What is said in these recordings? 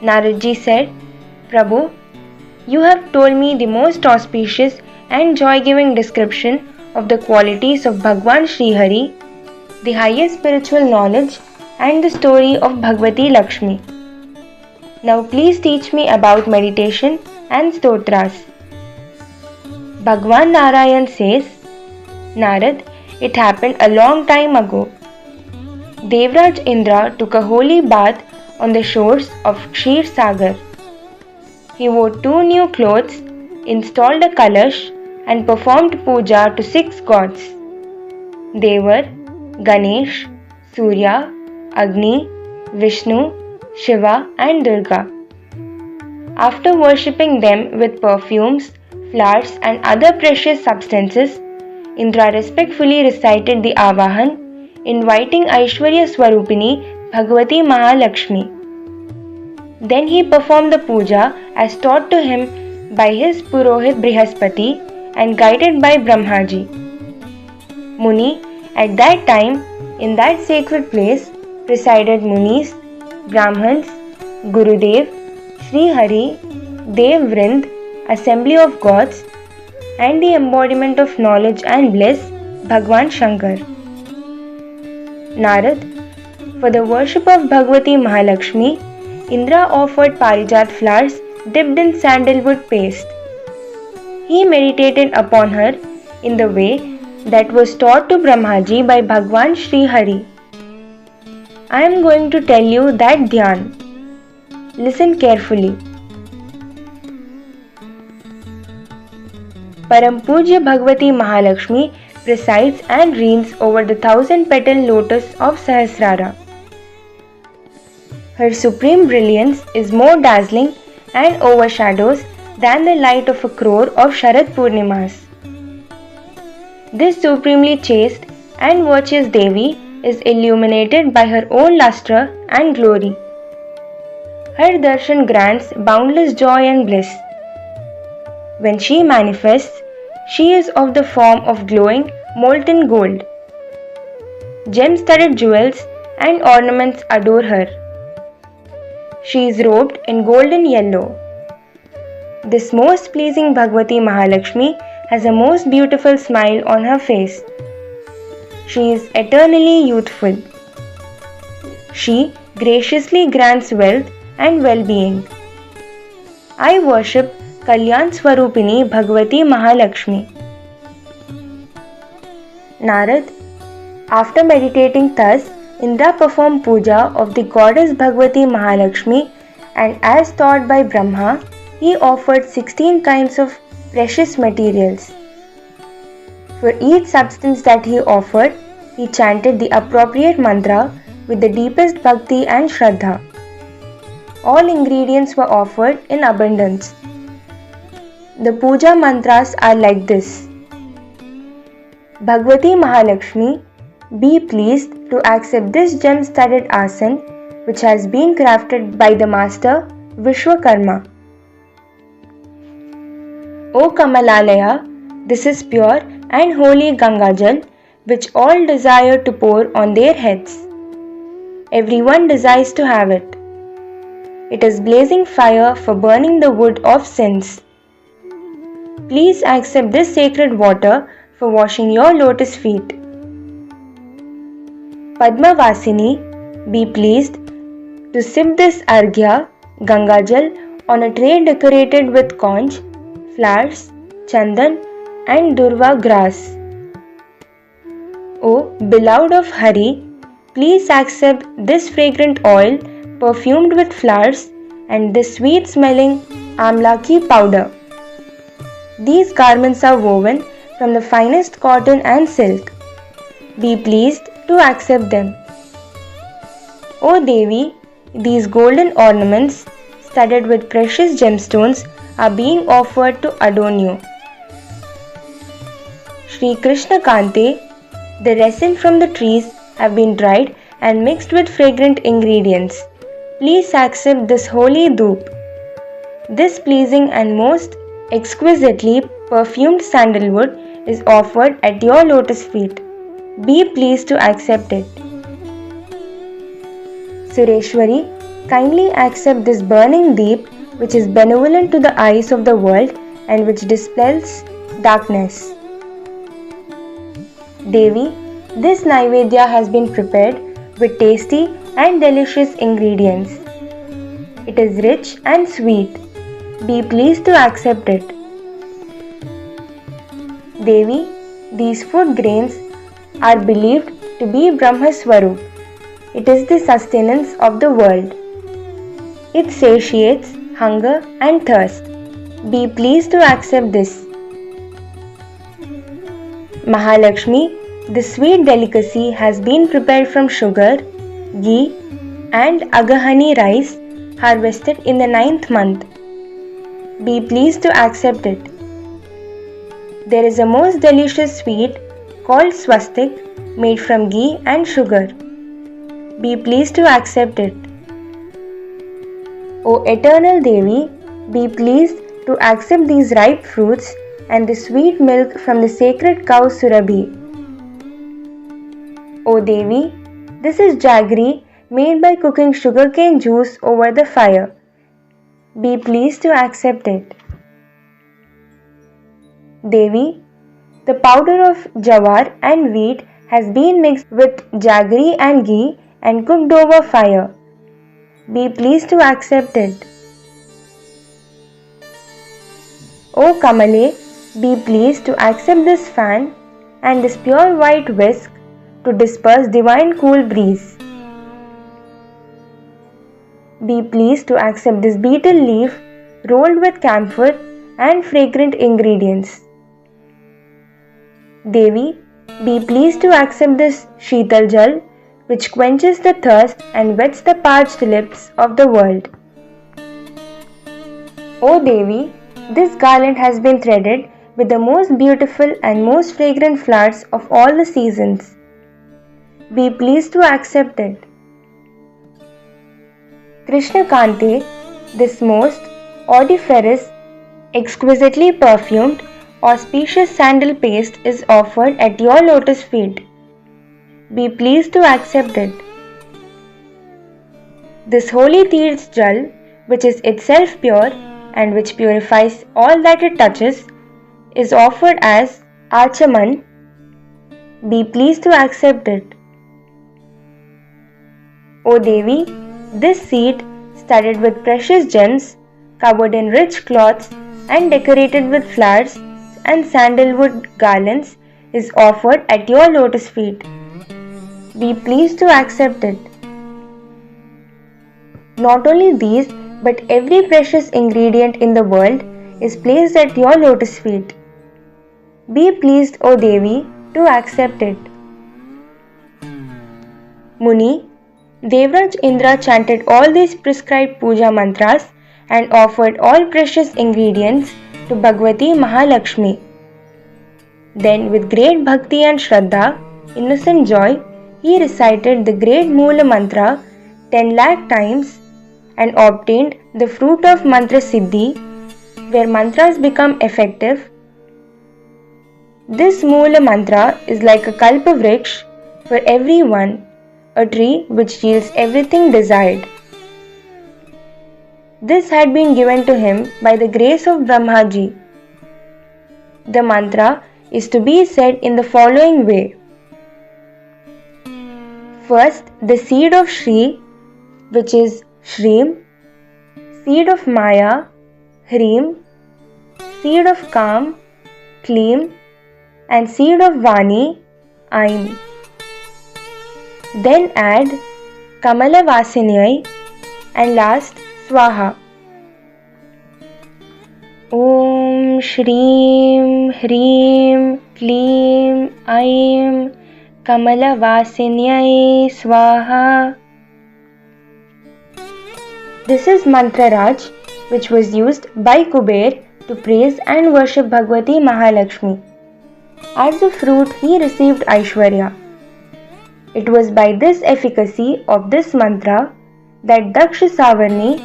Naradji said, Prabhu, you have told me the most auspicious and joy-giving description of the qualities of Bhagwan Sri Hari, the highest spiritual knowledge, and the story of Bhagavati Lakshmi. Now please teach me about meditation and stotras. Bhagwan Narayan says, Narad, it happened a long time ago. Devraj Indra took a holy bath on the shores of Ksheer Sagar. He wore 2 new clothes, installed a kalash, and performed puja to 6 gods. They were Ganesh, Surya, Agni, Vishnu, Shiva, and Durga. After worshipping them with perfumes, flowers, and other precious substances, Indra respectfully recited the Avahan, inviting Aishwarya Swarupini Bhagavati Mahalakshmi. Then he performed the puja as taught to him by his Purohit Brihaspati and guided by Brahmaji. Muni, at that time, in that sacred place, presided Munis, Brahmans, Gurudev, Sri Hari, Dev Vrind, assembly of gods, and the embodiment of knowledge and bliss, Bhagwan Shankar. Narad, for the worship of Bhagavati Mahalakshmi, Indra offered Parijat flowers dipped in sandalwood paste. He meditated upon her in the way that was taught to Brahmaji by Bhagwan Sri Hari. I am going to tell you that dhyan. Listen carefully. Param Pujya Bhagavati Mahalakshmi presides and reigns over the 1000-petal lotus of Sahasrara. Her supreme brilliance is more dazzling and overshadows than the light of a crore of Sharad Purnimas. This supremely chaste and virtuous Devi is illuminated by her own lustre and glory. Her darshan grants boundless joy and bliss. When she manifests, she is of the form of glowing molten gold. Gem-studded jewels and ornaments adore her. She is robed in golden yellow. This most pleasing Bhagavati Mahalakshmi has a most beautiful smile on her face. She is eternally youthful. She graciously grants wealth and well-being. I worship Kalyan Swarupini Bhagavati Mahalakshmi. Narad, after meditating thus, Indra performed puja of the goddess Bhagavati Mahalakshmi, and as taught by Brahma, he offered 16 kinds of precious materials. For each substance that he offered, he chanted the appropriate mantra with the deepest bhakti and shraddha. All ingredients were offered in abundance. The puja mantras are like this. Bhagavati Mahalakshmi, be pleased to accept this gem-studded asan which has been crafted by the master Vishwakarma. O Kamalalaya, this is pure and holy Gangajal which all desire to pour on their heads. Everyone desires to have it. It is blazing fire for burning the wood of sins. Please accept this sacred water for washing your lotus feet. Padmavasini, be pleased to sip this arghya, Gangajal, on a tray decorated with conch, flowers, chandan, and durva grass. O beloved of Hari, please accept this fragrant oil perfumed with flowers and this sweet-smelling amlaki powder. These garments are woven from the finest cotton and silk. Be pleased to accept them. O Devi, these golden ornaments studded with precious gemstones are being offered to adorn you. Shri Krishna Kante, the resin from the trees have been dried and mixed with fragrant ingredients. Please accept this holy dhoop. This pleasing and most exquisitely perfumed sandalwood is offered at your lotus feet. Be pleased to accept it. Sureshwari, kindly accept this burning deep which is benevolent to the eyes of the world and which dispels darkness. Devi, this Naivedya has been prepared with tasty and delicious ingredients. It is rich and sweet. Be pleased to accept it. Devi, these food grains are believed to be Brahma Swarup. It is the sustenance of the world. It satiates hunger and thirst. Be pleased to accept this. Mahalakshmi, the sweet delicacy has been prepared from sugar, ghee and agahani rice harvested in the 9th month. Be pleased to accept it. There is a most delicious sweet called swastik made from ghee and sugar. Be pleased to accept it. O eternal Devi, be pleased to accept these ripe fruits and the sweet milk from the sacred cow Surabhi. O Devi, this is jaggery made by cooking sugarcane juice over the fire. Be pleased to accept it. Devi, the powder of jawar and wheat has been mixed with jaggery and ghee and cooked over fire. Be pleased to accept it. O Kamale, be pleased to accept this fan and this pure white whisk to disperse divine cool breeze. Be pleased to accept this betel leaf rolled with camphor and fragrant ingredients. Devi, be pleased to accept this Sheetal Jal which quenches the thirst and wets the parched lips of the world. O Devi, this garland has been threaded with the most beautiful and most fragrant flowers of all the seasons. Be pleased to accept it. Krishna Kante, this most odoriferous, exquisitely perfumed, auspicious sandal paste is offered at your lotus feet. Be pleased to accept it. This holy Tirth Jal, which is itself pure and which purifies all that it touches, is offered as Achaman. Be pleased to accept it. O Devi, this seat, studded with precious gems, covered in rich cloths and decorated with flowers and sandalwood garlands, is offered at your lotus feet. Be pleased to accept it. Not only these, but every precious ingredient in the world is placed at your lotus feet. Be pleased, O Devi, to accept it. Muni, Devraj Indra chanted all these prescribed puja mantras and offered all precious ingredients to Bhagavati Mahalakshmi. Then with great bhakti and shraddha, innocent joy, he recited the great Moola mantra 10 lakh times and obtained the fruit of mantra siddhi, where mantras become effective. This Moola mantra is like a kalpa vriksha for everyone, a tree which yields everything desired. This had been given to him by the grace of Brahmaji. The mantra is to be said in the following way. First, the seed of Shri, which is Shrim, seed of Maya, Hrim, seed of Kam, Klim, and seed of Vani, Aim. Then add Kamala Vasinyai and last Swaha. Om Shreem Hreem Kleem Aim Kamala Vasinyai Swaha. This is Mantra Raj, which was used by Kuber to praise and worship Bhagavati Mahalakshmi. As a fruit, he received Aishwarya. It was by this efficacy of this mantra that Daksha Savarni,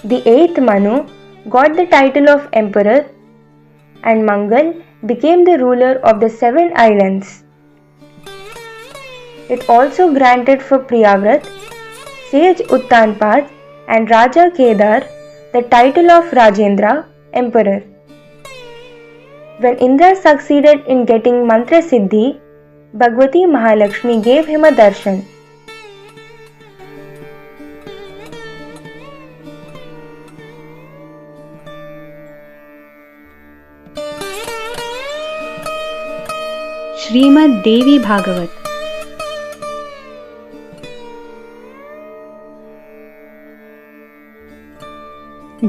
the 8th Manu, got the title of emperor, and Mangal became the ruler of the 7 islands. It also granted for Priyavrat, sage Uttanpad and Raja Kedar the title of Rajendra, Emperor. When Indra succeeded in getting Mantra Siddhi, Bhagavati Mahalakshmi gave him a darshan. Srimad Devi Bhagavath.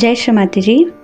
Jai Shri Mataji.